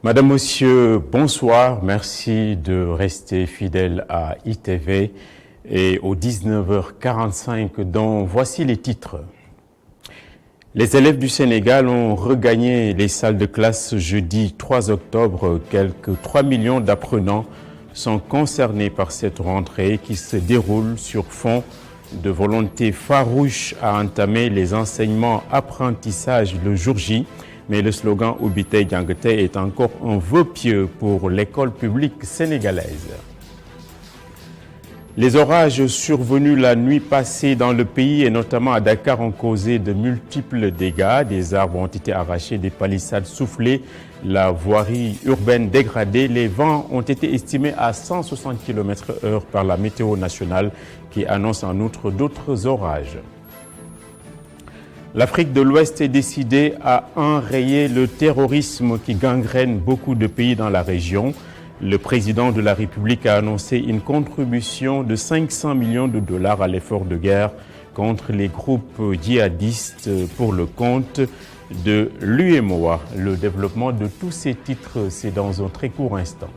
Madame, Monsieur, bonsoir. Merci de rester fidèle à ITV et aux 19h45 dont voici les titres. Les élèves du Sénégal ont regagné les salles de classe jeudi 3 octobre. Quelques 3 millions d'apprenants sont concernés par cette rentrée qui se déroule sur fond de volonté farouche à entamer les enseignements apprentissages le jour J. Mais le slogan Ubitey Dianguetey est encore un vœu pieux pour l'école publique sénégalaise. Les orages survenus la nuit passée dans le pays et notamment à Dakar ont causé de multiples dégâts. Des arbres ont été arrachés, des palissades soufflées, la voirie urbaine dégradée. Les vents ont été estimés à 160 km/h par la météo nationale qui annonce en outre d'autres orages. L'Afrique de l'Ouest est décidée à enrayer le terrorisme qui gangrène beaucoup de pays dans la région. Le président de la République a annoncé une contribution de 500 millions de dollars à l'effort de guerre contre les groupes djihadistes pour le compte de l'UEMOA. Le développement de tous ces titres, c'est dans un très court instant.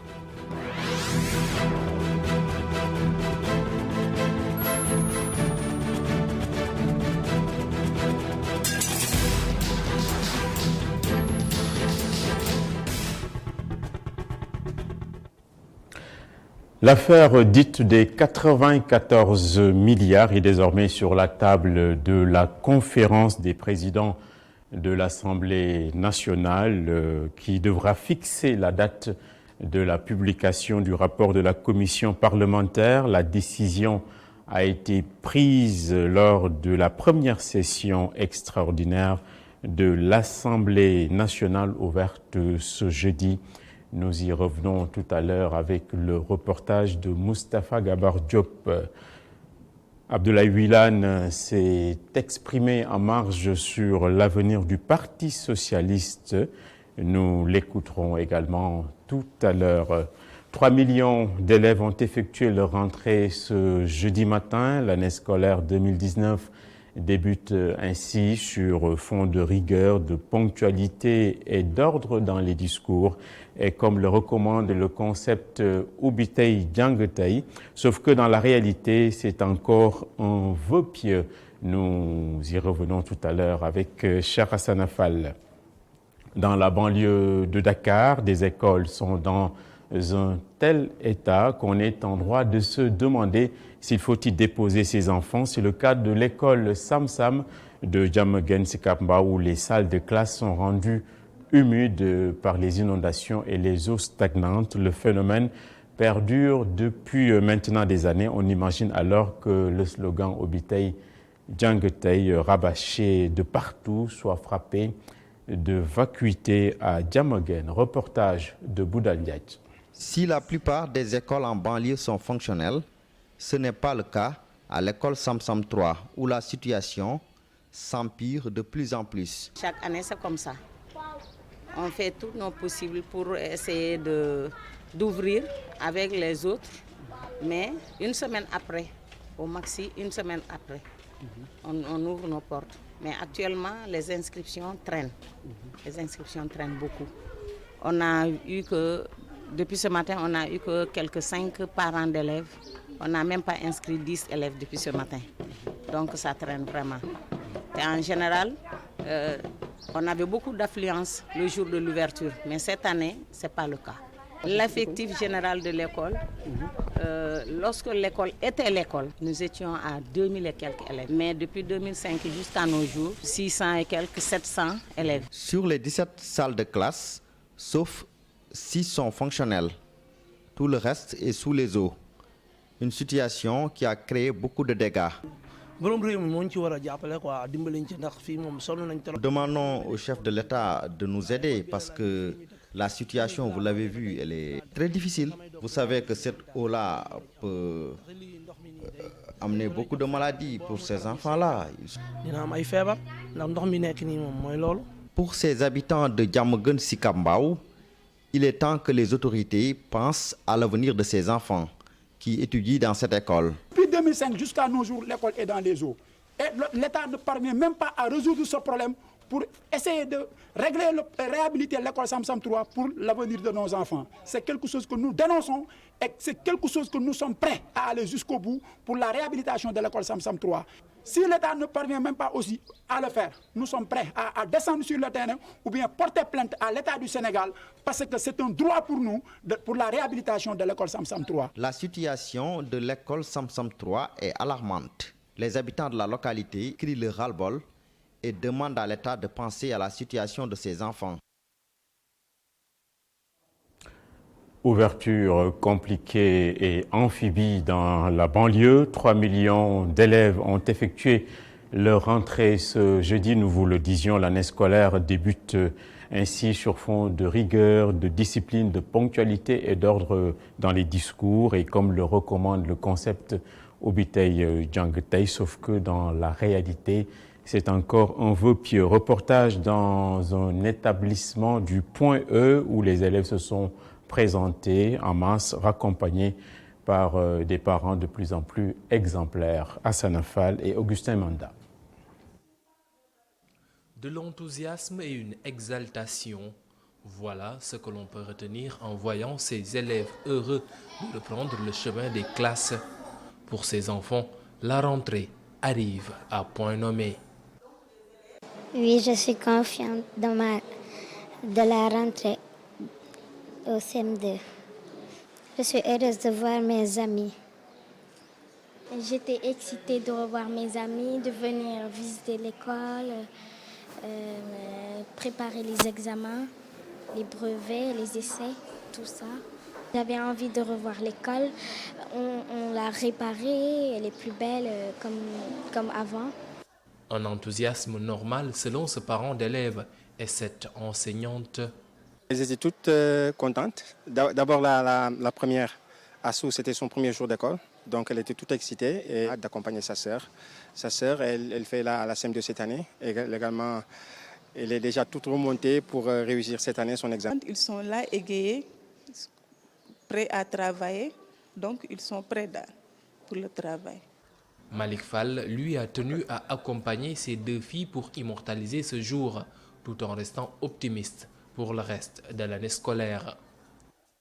L'affaire dite des 94 milliards est désormais sur la table de la conférence des présidents de l'Assemblée nationale qui devra fixer la date de la publication du rapport de la commission parlementaire. La décision a été prise lors de la première session extraordinaire de l'Assemblée nationale ouverte ce jeudi. Nous y revenons tout à l'heure avec le reportage de Moustapha Gabar Diop. Abdoulaye Wilane s'est exprimé en marge sur l'avenir du Parti socialiste. Nous l'écouterons également tout à l'heure. 3 millions d'élèves ont effectué leur rentrée ce jeudi matin. L'année scolaire 2019 débute ainsi sur fond de rigueur, de ponctualité et d'ordre dans les discours. Et comme le recommande le concept Ubitey Dianguetey, sauf que dans la réalité, c'est encore un vœu pieux. Nous y revenons tout à l'heure avec Cheikh Hassan Affal. Dans la banlieue de Dakar, des écoles sont dans un tel état qu'on est en droit de se demander s'il faut y déposer ses enfants. C'est le cas de l'école Sam Sam de Diamaguène Sicap Mbao où les salles de classe sont rendues humides par les inondations et les eaux stagnantes. Le phénomène perdure depuis maintenant des années. On imagine alors que le slogan Ubitey Dianguetey, rabâché de partout, soit frappé de vacuité à Diamaguène. Reportage de Bouddha Ndiaye. Si la plupart des écoles en banlieue sont fonctionnelles, ce n'est pas le cas à l'école Samsam 3 où la situation s'empire de plus en plus. Chaque année, c'est comme ça. On fait tout nos possibles pour essayer d'ouvrir avec les autres, mais une semaine après, au maxi, une semaine après, on ouvre nos portes. Mais actuellement, les inscriptions traînent. Les inscriptions traînent beaucoup. On a eu que, depuis ce matin, on a eu que quelques 5 parents d'élèves. On n'a même pas inscrit 10 élèves depuis ce matin. Donc ça traîne vraiment. Et en général, on avait beaucoup d'affluence le jour de l'ouverture. Mais cette année, ce n'est pas le cas. L'effectif général de l'école, lorsque l'école était l'école, nous étions à 2000 et quelques élèves. Mais depuis 2005 jusqu'à nos jours, 600 et quelques, 700 élèves. Sur les 17 salles de classe, sauf 6 sont fonctionnelles. Tout le reste est sous les eaux. Une situation qui a créé beaucoup de dégâts. Nous demandons au chef de l'État de nous aider parce que la situation, vous l'avez vu, elle est très difficile. Vous savez que cette eau-là peut amener beaucoup de maladies pour ces enfants-là. Pour ces habitants de Diamaguène Sicap Mbao, il est temps que les autorités pensent à l'avenir de ces enfants qui étudient dans cette école. Depuis 2005 jusqu'à nos jours, l'école est dans les eaux. Et l'État ne parvient même pas à résoudre ce problème pour essayer de réhabiliter l'école Sam Sam 3 pour l'avenir de nos enfants. C'est quelque chose que nous dénonçons et c'est quelque chose que nous sommes prêts à aller jusqu'au bout pour la réhabilitation de l'école Sam Sam 3. Si l'État ne parvient même pas aussi à le faire, nous sommes prêts à descendre sur le terrain ou bien porter plainte à l'État du Sénégal parce que c'est un droit pour nous pour la réhabilitation de l'école Sam Sam 3. La situation de l'école Sam Sam 3 est alarmante. Les habitants de la localité crient le ras-le-bol et demandent à l'État de penser à la situation de ces enfants. Ouverture compliquée et amphibie dans la banlieue. 3 millions d'élèves ont effectué leur rentrée ce jeudi. Nous vous le disions, l'année scolaire débute ainsi sur fond de rigueur, de discipline, de ponctualité et d'ordre dans les discours. Et comme le recommande le concept Obitei Djangetei, sauf que dans la réalité, c'est encore un vœu pieux. Reportage dans un établissement du Point E où les élèves se sont présentés en masse, raccompagnés par des parents de plus en plus exemplaires. Hassan Afal et Augustin Manda. De l'enthousiasme et une exaltation, voilà ce que l'on peut retenir en voyant ces élèves heureux de reprendre le chemin des classes. Pour ces enfants, la rentrée arrive à point nommé. Oui, je suis confiante de la rentrée au CM2. Je suis heureuse de voir mes amis. J'étais excitée de revoir mes amis, de venir visiter l'école, préparer les examens, les brevets, les essais, tout ça. J'avais envie de revoir l'école. On l'a réparée, elle est plus belle comme avant. Un enthousiasme normal selon ce parent d'élève et cette enseignante. Elles étaient toutes contentes. D'abord la première, Assou, c'était son premier jour d'école. Donc elle était toute excitée et hâte d'accompagner sa sœur. Sa sœur, elle fait la CM2 cette année. Et également, elle est déjà toute remontée pour réussir cette année son examen. Ils sont là égayés, prêts à travailler. Donc ils sont prêts pour le travail. Malik Fall, lui, a tenu à accompagner ses deux filles pour immortaliser ce jour, tout en restant optimiste pour le reste de l'année scolaire.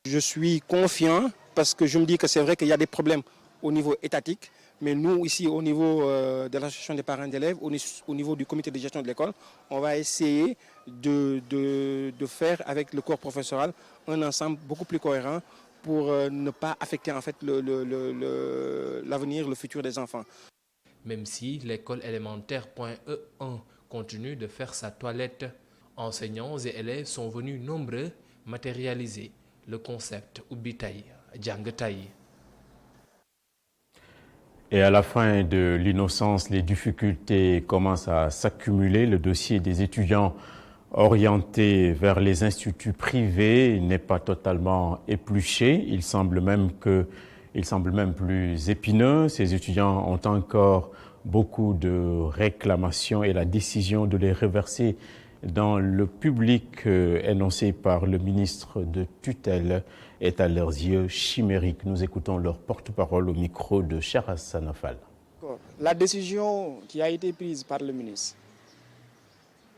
Je suis confiant parce que je me dis que c'est vrai qu'il y a des problèmes au niveau étatique, mais nous, ici, au niveau de l'association des parents d'élèves, au niveau du comité de gestion de l'école, on va essayer de faire avec le corps professoral un ensemble beaucoup plus cohérent pour ne pas affecter en fait l'avenir, le futur des enfants. Même si l'école élémentaire Point E1 continue de faire sa toilette, enseignants et élèves sont venus nombreux matérialiser le concept Ubitaï Djangetei. Et à la fin de l'innocence, les difficultés commencent à s'accumuler. Le dossier des étudiants orientés vers les instituts privés n'est pas totalement épluché. Il semble même plus épineux. Ces étudiants ont encore beaucoup de réclamations et la décision de les reverser dans le public énoncé par le ministre de tutelle est à leurs yeux chimérique. Nous écoutons leur porte-parole au micro de Cheikh Hassan Afal. La décision qui a été prise par le ministre,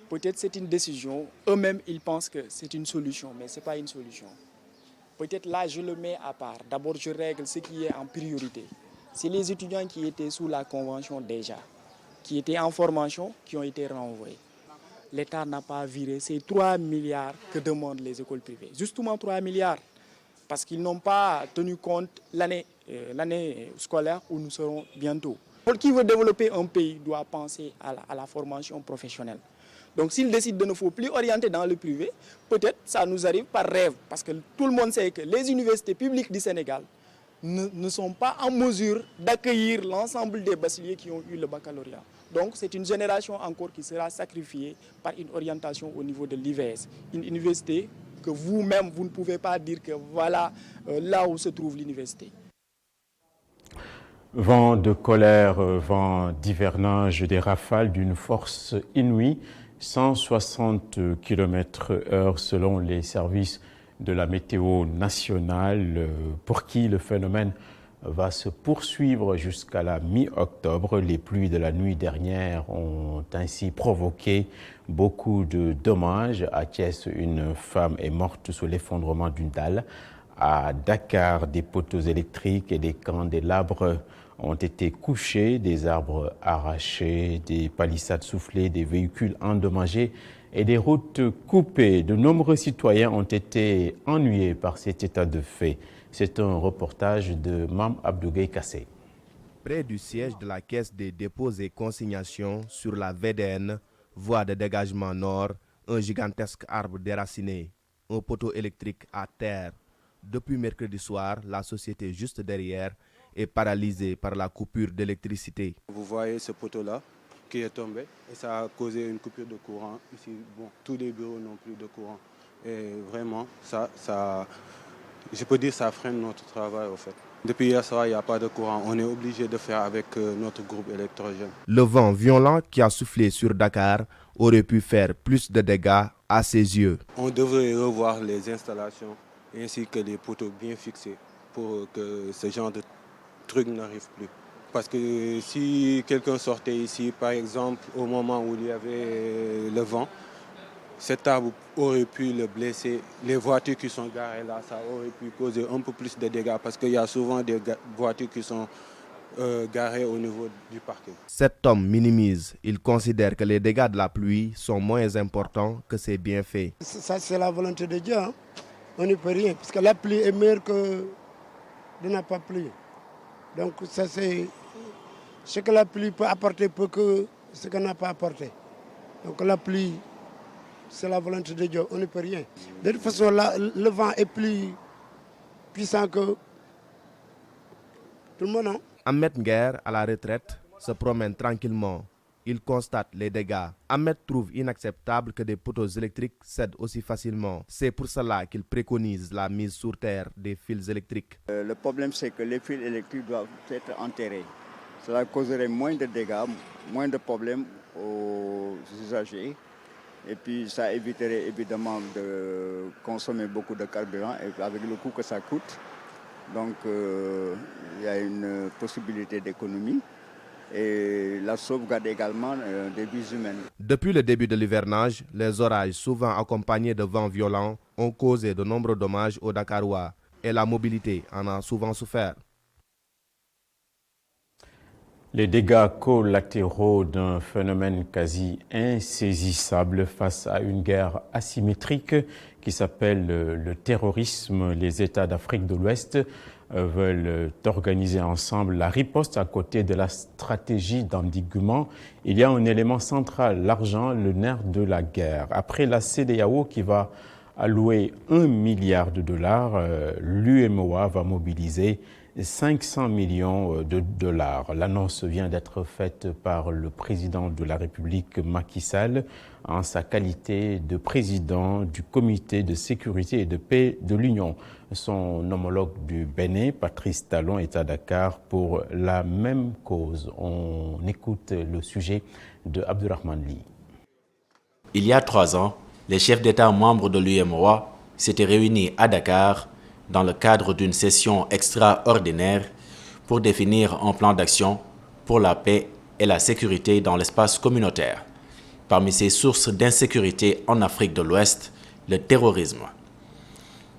peut-être c'est une décision, eux-mêmes ils pensent que c'est une solution, mais ce n'est pas une solution. Peut-être là je le mets à part. D'abord je règle ce qui est en priorité. C'est les étudiants qui étaient sous la convention déjà, qui étaient en formation, qui ont été renvoyés. L'État n'a pas viré ces 3 milliards que demandent les écoles privées. Justement 3 milliards, parce qu'ils n'ont pas tenu compte l'année scolaire où nous serons bientôt. Qui veut développer un pays doit penser à la formation professionnelle. Donc s'ils décident de ne faut plus orienter dans le privé, peut-être ça nous arrive par rêve, parce que tout le monde sait que les universités publiques du Sénégal ne sont pas en mesure d'accueillir l'ensemble des bacheliers qui ont eu le baccalauréat. Donc c'est une génération encore qui sera sacrifiée par une orientation au niveau de l'IVS. Une université que vous-même, vous ne pouvez pas dire que voilà là où se trouve l'université. Vent de colère, vent d'hivernage, des rafales d'une force inouïe, 160 km/h selon les services de la météo nationale, pour qui le phénomène va se poursuivre jusqu'à la mi-octobre. Les pluies de la nuit dernière ont ainsi provoqué beaucoup de dommages. À Thiès, une femme est morte sous l'effondrement d'une dalle. À Dakar, des poteaux électriques et des candélabres ont été couchés, des arbres arrachés, des palissades soufflées, des véhicules endommagés et des routes coupées. De nombreux citoyens ont été ennuyés par cet état de fait. C'est un reportage de Mam Abdougué Kassé. Près du siège de la Caisse des dépôts et consignations sur la VDN, voie de dégagement nord, un gigantesque arbre déraciné, un poteau électrique à terre. Depuis mercredi soir, la société juste derrière est paralysée par la coupure d'électricité. Vous voyez ce poteau-là qui est tombé et ça a causé une coupure de courant. Ici, bon, tous les bureaux n'ont plus de courant. Et vraiment, je peux dire que ça freine notre travail au fait. Depuis hier soir, il n'y a pas de courant. On est obligé de faire avec notre groupe électrogène. Le vent violent qui a soufflé sur Dakar aurait pu faire plus de dégâts à ses yeux. On devrait revoir les installations ainsi que les poteaux bien fixés pour que ce genre de truc n'arrive plus. Parce que si quelqu'un sortait ici, par exemple, au moment où il y avait le vent, cet arbre aurait pu le blesser. Les voitures qui sont garées là, ça aurait pu causer un peu plus de dégâts parce qu'il y a souvent des voitures qui sont garées au niveau du parking. Cet homme minimise. Il considère que les dégâts de la pluie sont moins importants que ses bienfaits. Ça, c'est la volonté de Dieu. Hein? On n'y peut rien, parce que la pluie est meilleure que de ne pas pluie. Donc ça c'est ce que la pluie peut apporter peu que ce qu'elle n'a pas apporté. Donc la pluie, c'est la volonté de Dieu, on ne peut rien. De toute façon, le vent est plus puissant que tout le monde. Hein? Ahmed Nguer, à la retraite, se promène tranquillement. Il constate les dégâts. Ahmed trouve inacceptable que des poteaux électriques cèdent aussi facilement. C'est pour cela qu'il préconise la mise sur terre des fils électriques. Le problème, c'est que les fils électriques doivent être enterrés. Cela causerait moins de dégâts, moins de problèmes aux usagers. Et puis ça éviterait évidemment de consommer beaucoup de carburant et avec le coût que ça coûte. Donc il y a une possibilité d'économie. Et la sauvegarde également des vies humaines. Depuis le début de l'hivernage, les orages, souvent accompagnés de vents violents, ont causé de nombreux dommages aux Dakarois et la mobilité en a souvent souffert. Les dégâts collatéraux d'un phénomène quasi insaisissable face à une guerre asymétrique qui s'appelle le terrorisme. Les États d'Afrique de l'Ouest veulent organiser ensemble la riposte à côté de la stratégie d'endiguement. Il y a un élément central, l'argent, le nerf de la guerre. Après la CEDEAO qui va allouer 1 milliard de dollars, l'UEMOA va mobiliser 500 millions de dollars. L'annonce vient d'être faite par le président de la République, Macky Sall, en sa qualité de président du comité de sécurité et de paix de l'Union. Son homologue du Bénin, Patrice Talon, est à Dakar pour la même cause. On écoute le sujet de Abdurrahman Ly. Il y a 3 ans, les chefs d'État membres de l'UEMOA s'étaient réunis à Dakar dans le cadre d'une session extraordinaire pour définir un plan d'action pour la paix et la sécurité dans l'espace communautaire. Parmi ces sources d'insécurité en Afrique de l'Ouest, le terrorisme.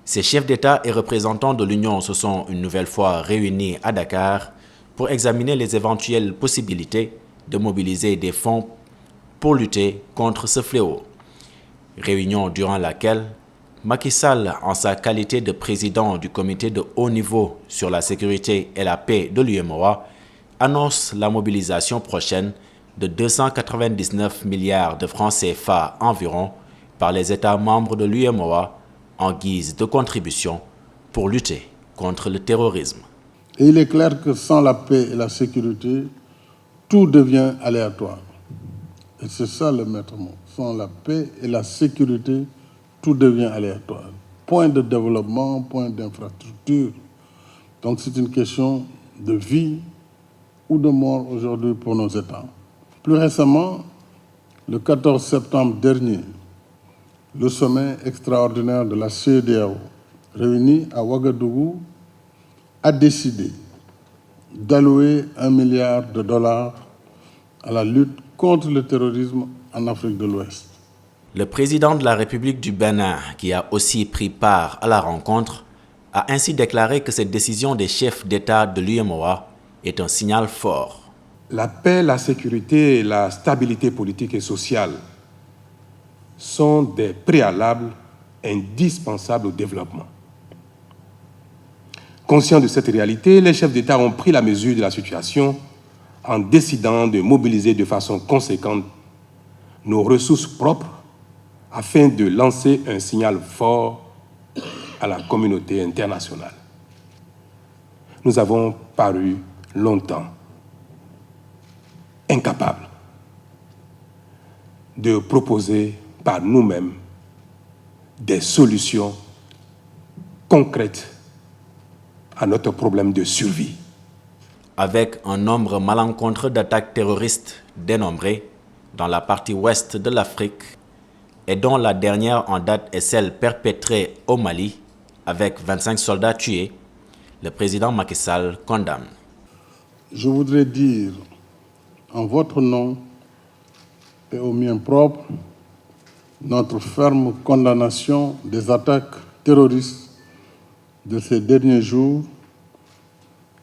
Ces chefs d'État et représentants de l'Union se sont une nouvelle fois réunis à Dakar pour examiner les éventuelles possibilités de mobiliser des fonds pour lutter contre ce fléau. Réunion durant laquelle Macky Sall, en sa qualité de président du comité de haut niveau sur la sécurité et la paix de l'UEMOA, annonce la mobilisation prochaine de 299 milliards de francs CFA environ par les États membres de l'UEMOA en guise de contribution pour lutter contre le terrorisme. Et il est clair que sans la paix et la sécurité, tout devient aléatoire. Et c'est ça le maître mot. Sans la paix et la sécurité, tout devient aléatoire. Point de développement, point d'infrastructure. Donc c'est une question de vie ou de mort aujourd'hui pour nos États. Plus récemment, le 14 septembre dernier, le sommet extraordinaire de la CEDEAO, réuni à Ouagadougou, a décidé d'allouer $1 milliard à la lutte contre le terrorisme en Afrique de l'Ouest. Le président de la République du Bénin, qui a aussi pris part à la rencontre, a ainsi déclaré que cette décision des chefs d'État de l'UEMOA est un signal fort. La paix, la sécurité et la stabilité politique et sociale sont des préalables indispensables au développement. Conscients de cette réalité, les chefs d'État ont pris la mesure de la situation en décidant de mobiliser de façon conséquente nos ressources propres afin de lancer un signal fort à la communauté internationale. Nous avons paru longtemps incapables de proposer par nous-mêmes des solutions concrètes à notre problème de survie. Avec un nombre malencontreux d'attaques terroristes dénombrées dans la partie ouest de l'Afrique et dont la dernière en date est celle perpétrée au Mali avec 25 soldats tués, le président Macky Sall condamne. Je voudrais dire en votre nom et au mien propre notre ferme condamnation des attaques terroristes de ces derniers jours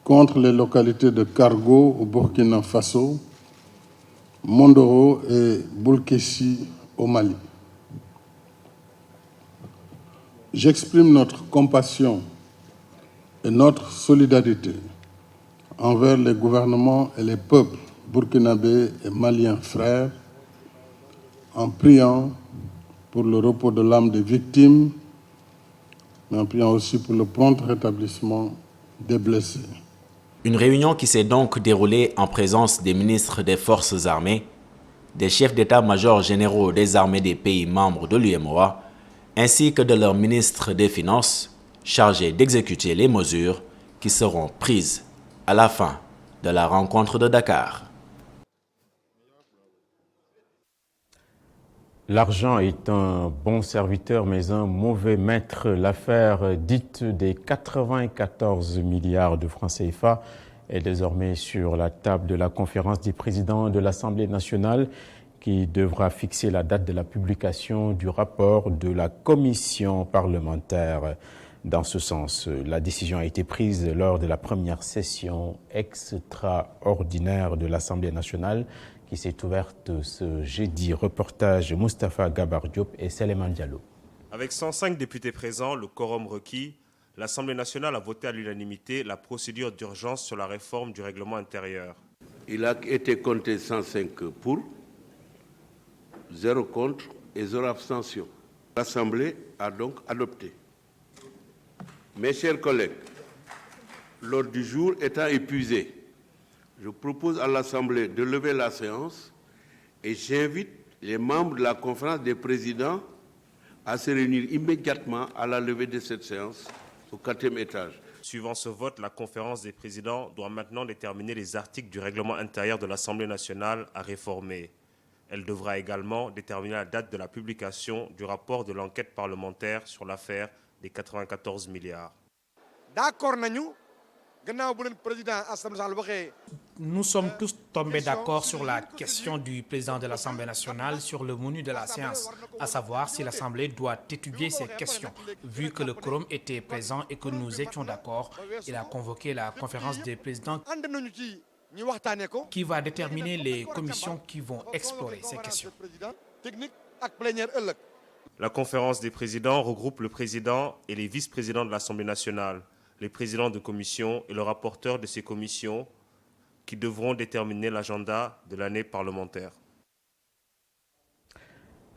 contre les localités de Kargo au Burkina Faso, Mondoro et Boulkessi au Mali. J'exprime notre compassion et notre solidarité envers les gouvernements et les peuples burkinabés et maliens frères, en priant pour le repos de l'âme des victimes, mais en priant aussi pour le prompt rétablissement des blessés. Une réunion qui s'est donc déroulée en présence des ministres des Forces armées, des chefs d'état-major généraux des armées des pays membres de l'UEMOA, ainsi que de leurs ministres des Finances, chargés d'exécuter les mesures qui seront prises à la fin de la rencontre de Dakar. L'argent est un bon serviteur, mais un mauvais maître. L'affaire dite des 94 milliards de francs CFA est désormais sur la table de la conférence des présidents de l'Assemblée nationale qui devra fixer la date de la publication du rapport de la commission parlementaire. Dans ce sens, la décision a été prise lors de la première session extraordinaire de l'Assemblée nationale qui s'est ouverte ce jeudi. Reportage Moustapha Gabar Diop et Seleman Diallo. Avec 105 députés présents, le quorum requis, l'Assemblée nationale a voté à l'unanimité la procédure d'urgence sur la réforme du règlement intérieur. Il a été compté 105 pour, 0 contre et 0 abstention. L'Assemblée a donc adopté. Mes chers collègues, l'ordre du jour étant épuisé, je propose à l'Assemblée de lever la séance et j'invite les membres de la conférence des présidents à se réunir immédiatement à la levée de cette séance au 4e étage. Suivant ce vote, la conférence des présidents doit maintenant déterminer les articles du règlement intérieur de l'Assemblée nationale à réformer. Elle devra également déterminer la date de la publication du rapport de l'enquête parlementaire sur l'affaire des 94 milliards. D'accord, nous sommes tous tombés d'accord sur la question du président de l'Assemblée nationale sur le menu de la séance, à savoir si l'Assemblée doit étudier ces questions. Vu que le quorum était présent et que nous étions d'accord, il a convoqué la conférence des présidents qui va déterminer les commissions qui vont explorer ces questions. La conférence des présidents regroupe le président et les vice-présidents de l'Assemblée nationale, les présidents de commission et le rapporteur de ces commissions qui devront déterminer l'agenda de l'année parlementaire.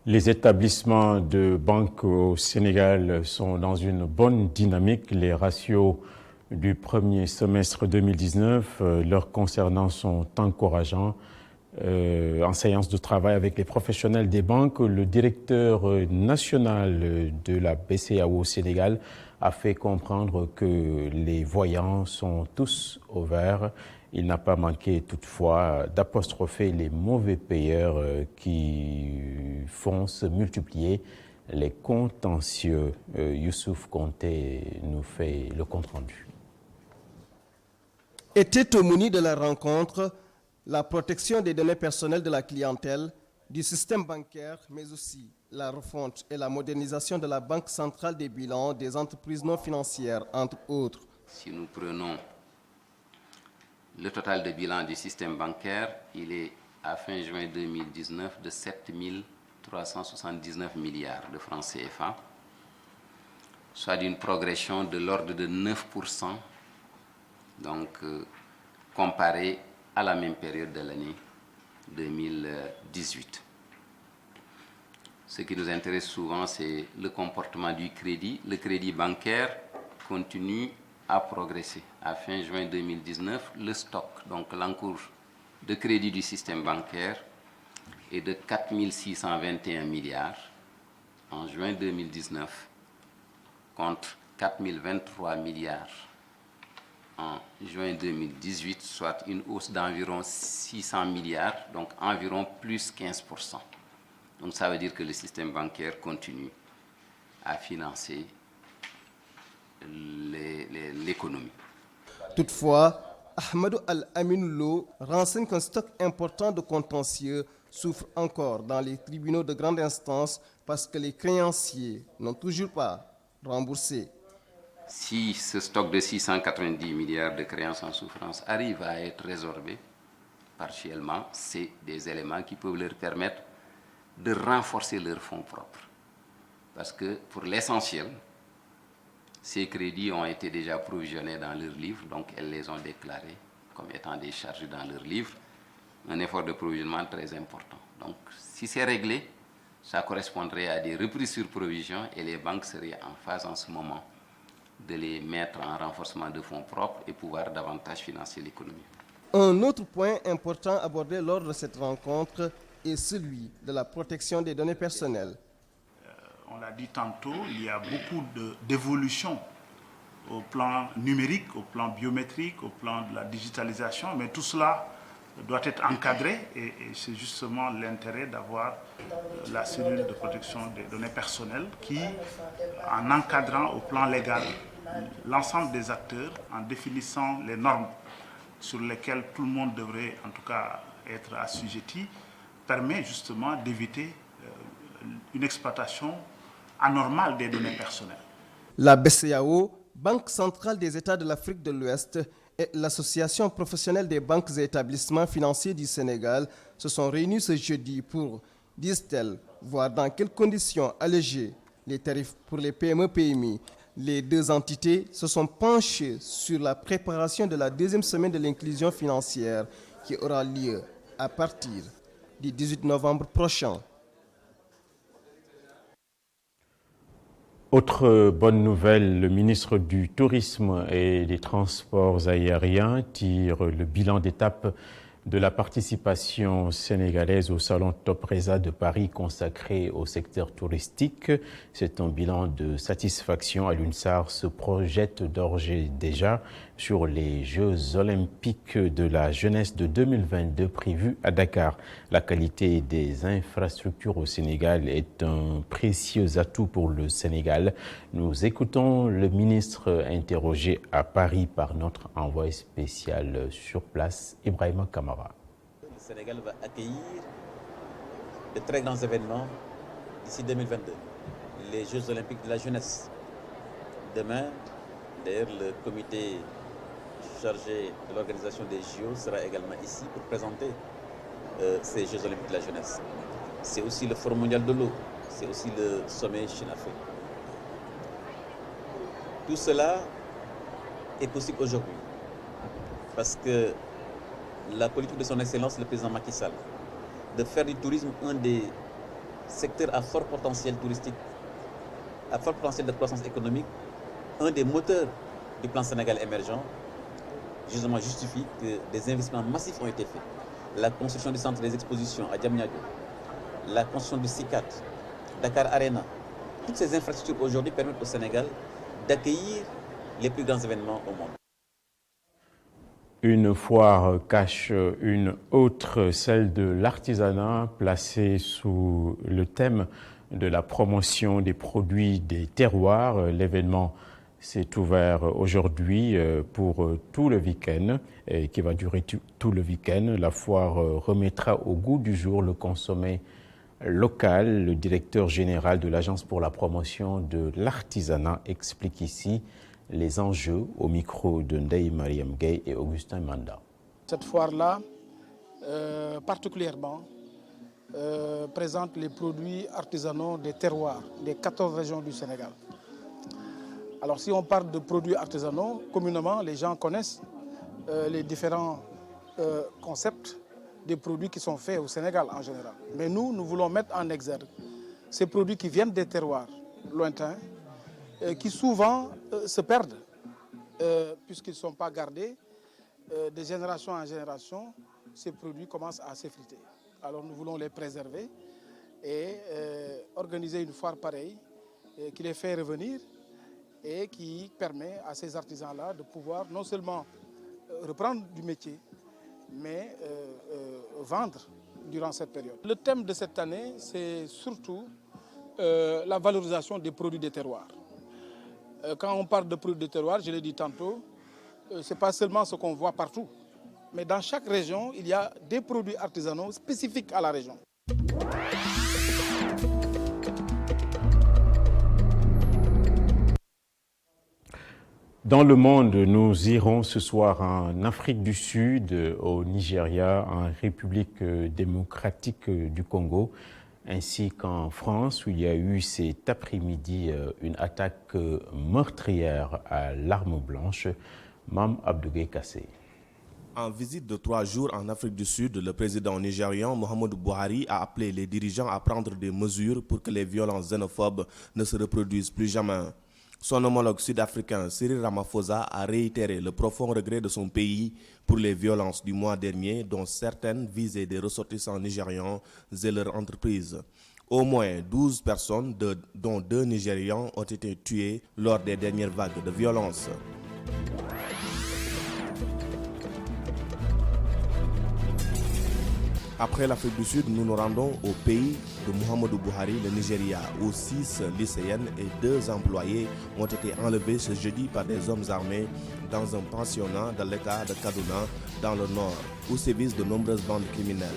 Les établissements de banque au Sénégal sont dans une bonne dynamique. Les ratios du premier semestre 2019, leur concernant, sont encourageants. En séance de travail avec les professionnels des banques, le directeur national de la BCEAO au Sénégal a fait comprendre que les voyants sont tous au vert. Il n'a pas manqué toutefois d'apostropher les mauvais payeurs qui font se multiplier les contentieux. Youssouf Konté nous fait le compte-rendu. Était au menu de la rencontre la protection des données personnelles de la clientèle, du système bancaire, mais aussi la refonte et la modernisation de la Banque centrale des bilans des entreprises non financières, entre autres. Si nous prenons le total de bilan du système bancaire, il est à fin juin 2019 de 7 379 milliards de francs CFA, soit d'une progression de l'ordre de 9%, donc comparé à la même période de l'année 2018. Ce qui nous intéresse souvent, c'est le comportement du crédit. Le crédit bancaire continue à progresser. À fin juin 2019, le stock, donc l'encours de crédit du système bancaire, est de 4 621 milliards en juin 2019 contre 4 023 milliards en juin 2018, soit une hausse d'environ 600 milliards, donc environ plus 15%. Donc ça veut dire que le système bancaire continue à financer l'économie. Toutefois, Ahmadou Al-Amin Lo renseigne qu'un stock important de contentieux souffre encore dans les tribunaux de grande instance parce que les créanciers n'ont toujours pas remboursé. Si ce stock de 690 milliards de créances en souffrance arrive à être résorbé partiellement, c'est des éléments qui peuvent leur permettre de renforcer leurs fonds propres. Parce que pour l'essentiel, ces crédits ont été déjà provisionnés dans leurs livres, donc elles les ont déclarés comme étant des charges dans leurs livres. Un effort de provisionnement très important. Donc si c'est réglé, ça correspondrait à des reprises sur provision et les banques seraient en phase en ce moment de les mettre en renforcement de fonds propres et pouvoir davantage financer l'économie. Un autre point important abordé lors de cette rencontre est celui de la protection des données personnelles. On l'a dit tantôt, il y a beaucoup d'évolutions au plan numérique, au plan biométrique, au plan de la digitalisation, mais tout cela doit être encadré et c'est justement l'intérêt d'avoir la cellule de protection des données personnelles qui, en encadrant au plan légal l'ensemble des acteurs, en définissant les normes sur lesquelles tout le monde devrait en tout cas être assujetti, permet justement d'éviter une exploitation anormale des données personnelles. La BCEAO, Banque centrale des États de l'Afrique de l'Ouest, et l'Association professionnelle des banques et établissements financiers du Sénégal se sont réunis ce jeudi pour, disent-elles, voir dans quelles conditions alléger les tarifs pour les PME-PMI. Les deux entités se sont penchées sur la préparation de la deuxième semaine de l'inclusion financière qui aura lieu à partir du 18 novembre prochain. Autre bonne nouvelle, le ministre du Tourisme et des Transports aériens tire le bilan d'étape de la participation sénégalaise au Salon Topresa de Paris consacré au secteur touristique. C'est un bilan de satisfaction. Alioune-Sarr se projette d'ores et déjà sur les Jeux olympiques de la jeunesse de 2022 prévus à Dakar. La qualité des infrastructures au Sénégal est un précieux atout pour le Sénégal. Nous écoutons le ministre interrogé à Paris par notre envoyé spécial sur place, Ibrahima Kamara. Le Sénégal va accueillir de très grands événements d'ici 2022. Les Jeux olympiques de la jeunesse. Demain, d'ailleurs, le comité chargé de l'organisation des JO sera également ici pour présenter ces Jeux olympiques de la jeunesse. C'est aussi le Forum mondial de l'eau, c'est aussi le sommet Chine-Afrique. Tout cela est possible aujourd'hui parce que la politique de son excellence, le président Macky Sall, de faire du tourisme un des secteurs à fort potentiel touristique, à fort potentiel de croissance économique, un des moteurs du plan Sénégal émergent, justement justifie que des investissements massifs ont été faits. La construction du centre des expositions à Diamniadio, la construction du CICAT, Dakar Arena, toutes ces infrastructures aujourd'hui permettent au Sénégal d'accueillir les plus grands événements au monde. Une foire cache une autre, celle de l'artisanat, placée sous le thème de la promotion des produits des terroirs. L'événement s'est ouvert aujourd'hui pour tout le week-end et qui va durer tout le week-end. La foire remettra au goût du jour le consommé local. Le directeur général de l'Agence pour la promotion de l'artisanat explique ici les enjeux au micro de Ndeye Mariam Gueye et Augustin Manda. Cette foire-là, particulièrement, présente les produits artisanaux des terroirs des 14 régions du Sénégal. Alors si on parle de produits artisanaux, communément, les gens connaissent les différents concepts des produits qui sont faits au Sénégal en général. Mais nous voulons mettre en exergue ces produits qui viennent des terroirs lointains, qui souvent se perdent, puisqu'ils ne sont pas gardés. De génération en génération, ces produits commencent à s'effriter. Alors nous voulons les préserver et organiser une foire pareille qui les fait revenir et qui permet à ces artisans-là de pouvoir non seulement reprendre du métier, mais vendre durant cette période. Le thème de cette année, c'est surtout la valorisation des produits des terroirs. Quand on parle de produits des terroirs, je l'ai dit tantôt, ce n'est pas seulement ce qu'on voit partout, mais dans chaque région, il y a des produits artisanaux spécifiques à la région. Dans le monde, nous irons ce soir en Afrique du Sud, au Nigeria, en République démocratique du Congo, ainsi qu'en France, où il y a eu cet après-midi une attaque meurtrière à l'arme blanche. Mam Abdoulaye Kassé. En visite de 3 jours en Afrique du Sud, le président nigérian Muhammadu Buhari a appelé les dirigeants à prendre des mesures pour que les violences xénophobes ne se reproduisent plus jamais. Son homologue sud-africain Cyril Ramaphosa a réitéré le profond regret de son pays pour les violences du mois dernier, dont certaines visaient des ressortissants nigérians et leurs entreprises. Au moins 12 personnes, dont 2 Nigérians, ont été tuées lors des dernières vagues de violence. Après l'Afrique du Sud, nous nous rendons au pays de Muhammadu Buhari, le Nigeria, où 6 lycéennes et 2 employés ont été enlevés ce jeudi par des hommes armés dans un pensionnat de l'État de Kaduna, dans le nord, où sévissent de nombreuses bandes criminelles.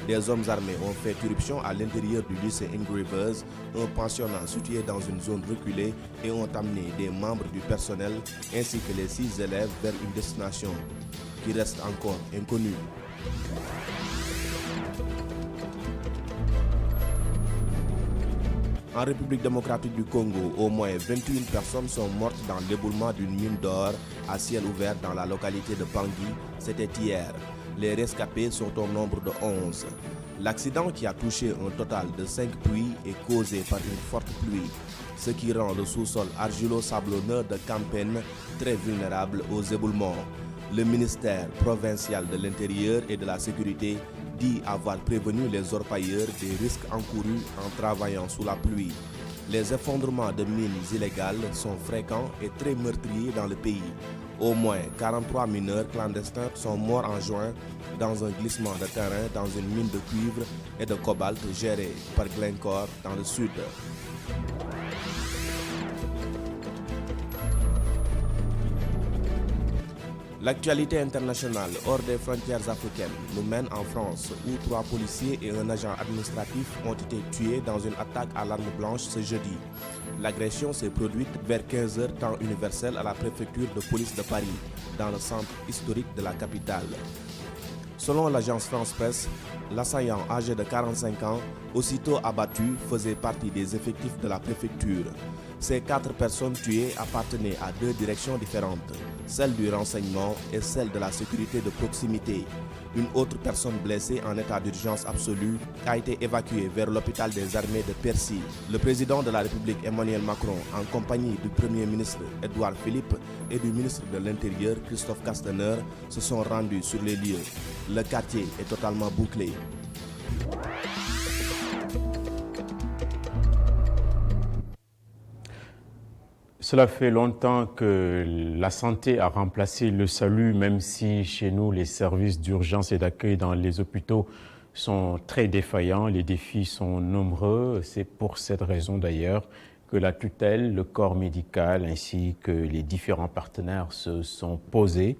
Des hommes armés ont fait irruption à l'intérieur du lycée Ingravers, un pensionnat situé dans une zone reculée, et ont amené des membres du personnel ainsi que les 6 élèves vers une destination qui reste encore inconnue. En République démocratique du Congo, au moins 21 personnes sont mortes dans l'éboulement d'une mine d'or à ciel ouvert dans la localité de Bangui. C'était hier. Les rescapés sont au nombre de 11. L'accident, qui a touché un total de 5 puits, est causé par une forte pluie, ce qui rend le sous-sol argilo-sablonneux de Kampen très vulnérable aux éboulements. Le ministère provincial de l'Intérieur et de la Sécurité dit avoir prévenu les orpailleurs des risques encourus en travaillant sous la pluie. Les effondrements de mines illégales sont fréquents et très meurtriers dans le pays. Au moins 43 mineurs clandestins sont morts en juin dans un glissement de terrain dans une mine de cuivre et de cobalt gérée par Glencore dans le sud. L'actualité internationale hors des frontières africaines nous mène en France, où 3 policiers et un agent administratif ont été tués dans une attaque à l'arme blanche ce jeudi. L'agression s'est produite vers 15h temps universel à la préfecture de police de Paris, dans le centre historique de la capitale. Selon l'agence France Presse, l'assaillant âgé de 45 ans, aussitôt abattu, faisait partie des effectifs de la préfecture. Ces 4 personnes tuées appartenaient à 2 directions différentes, celle du renseignement et celle de la sécurité de proximité. Une autre personne blessée en état d'urgence absolue a été évacuée vers l'hôpital des armées de Percy. Le président de la République Emmanuel Macron, en compagnie du Premier ministre Édouard Philippe et du ministre de l'Intérieur Christophe Castaner, se sont rendus sur les lieux. Le quartier est totalement bouclé. Cela fait longtemps que la santé a remplacé le salut, même si chez nous, les services d'urgence et d'accueil dans les hôpitaux sont très défaillants. Les défis sont nombreux. C'est pour cette raison d'ailleurs que la tutelle, le corps médical ainsi que les différents partenaires se sont posés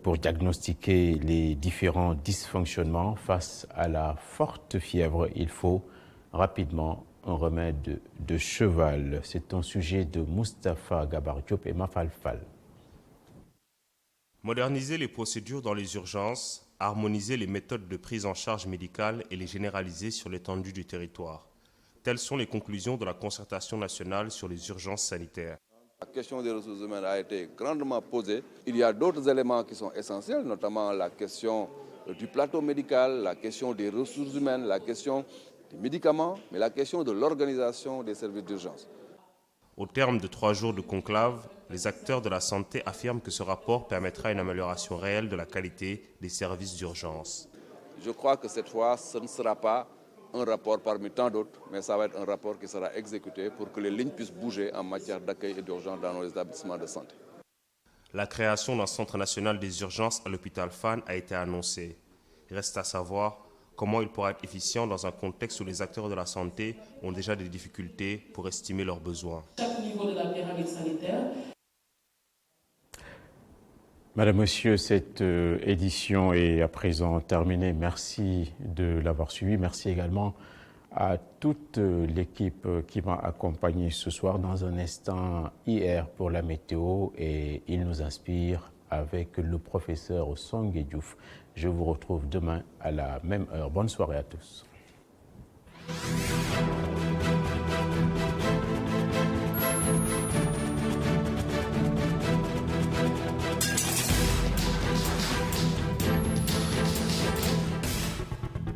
pour diagnostiquer les différents dysfonctionnements. Face à la forte fièvre, il faut rapidement un remède de cheval. C'est un sujet de Moustapha Gabar Diop et Mafal Fall. Moderniser les procédures dans les urgences, harmoniser les méthodes de prise en charge médicale et les généraliser sur l'étendue du territoire. Telles sont les conclusions de la concertation nationale sur les urgences sanitaires. La question des ressources humaines a été grandement posée. Il y a d'autres éléments qui sont essentiels, notamment la question du plateau médical, la question des ressources humaines, la question des médicaments, mais la question de l'organisation des services d'urgence. Au terme de 3 jours de conclave, les acteurs de la santé affirment que ce rapport permettra une amélioration réelle de la qualité des services d'urgence. Je crois que cette fois, ce ne sera pas un rapport parmi tant d'autres, mais ça va être un rapport qui sera exécuté pour que les lignes puissent bouger en matière d'accueil et d'urgence dans nos établissements de santé. La création d'un centre national des urgences à l'hôpital Fann a été annoncée. Il reste à savoir comment il pourra être efficient dans un contexte où les acteurs de la santé ont déjà des difficultés pour estimer leurs besoins. Chaque niveau de la pyramide sanitaire. Madame, Monsieur, cette édition est à présent terminée. Merci de l'avoir suivi. Merci également à toute l'équipe qui m'a accompagné ce soir. Dans un instant, hier pour la météo, et il nous inspire avec le professeur Songué Diouf. Je vous retrouve demain à la même heure. Bonne soirée à tous.